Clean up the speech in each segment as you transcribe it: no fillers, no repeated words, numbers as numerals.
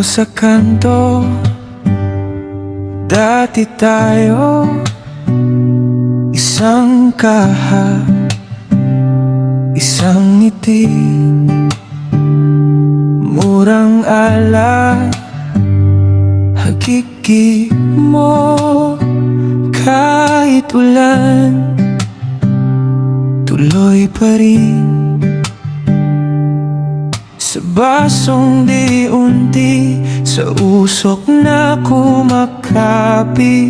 sa kanto, dati tayo isang kaha, isang ngiti, murang alak, hakiki mo. Kahit ulan, tuloy pa rin sa basong di unti, sa usok na kumakapi.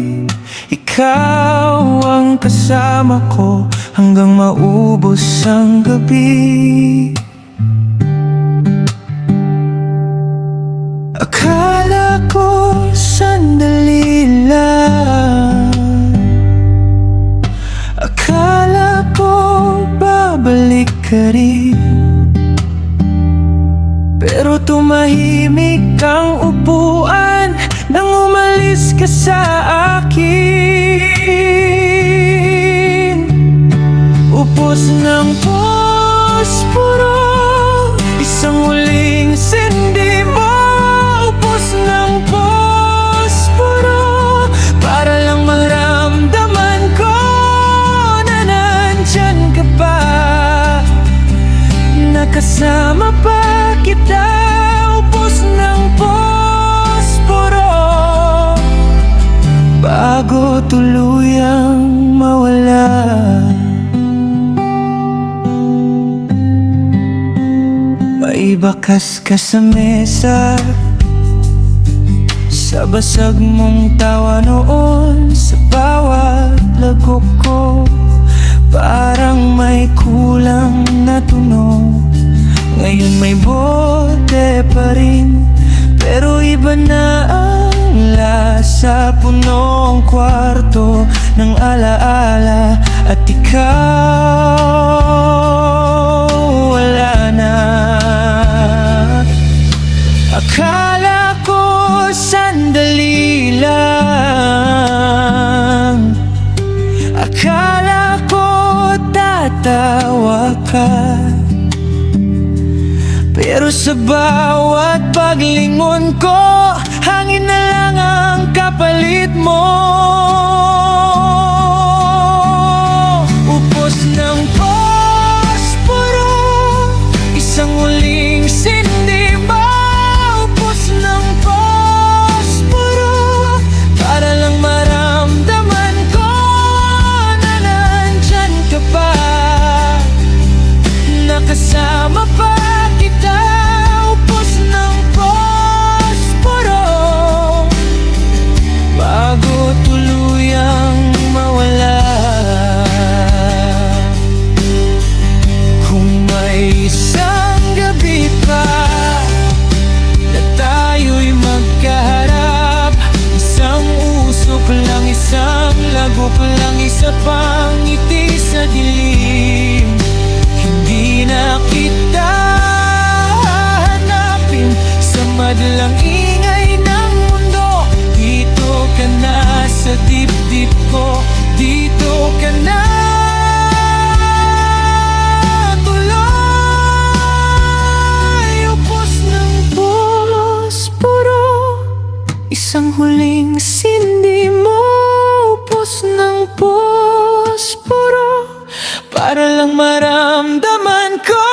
Ikaw ang kasama ko hanggang maubos ang gabi. Akala ko sandali lang, akala ko babalik ka rin, pero tumahimik ang upuan nang umalis ka sa akin. Upos ng posporo, isang huling sindi mo. Upos ng posporo, para lang maramdaman ko na nandyan ka pa, nakasama pa kita. Upos ng posporo, bago tuluyang mawala. May bakas ka sa mesa, sa basag mong tawa noon, sa bawat lagok ko, parang may kulang na tunog. Ngayon may bote pa rin, pero iba na ang lasa. Punong kwarto ng alaala, at ikaw wala na. Akala ko sandali lang, akala ko tatawa ka, pero sa bawat paglingon ko, hangin na lang ang kapalit mo. Upos ng posporo, isang huling sindi ba. Upos ng posporo, para lang maramdaman ko na nandyan ka pa, nakasama pa. Lagok lang, isa pang ngiti sa dilim. Hindi na kita hanapin sa madlang ingay ng mundo. Dito ka na sa dibdib ko, dito ka na tuloy. Upos ng posporo, isang huling sindi mo. Upos ng posporo, para lang maramdaman ko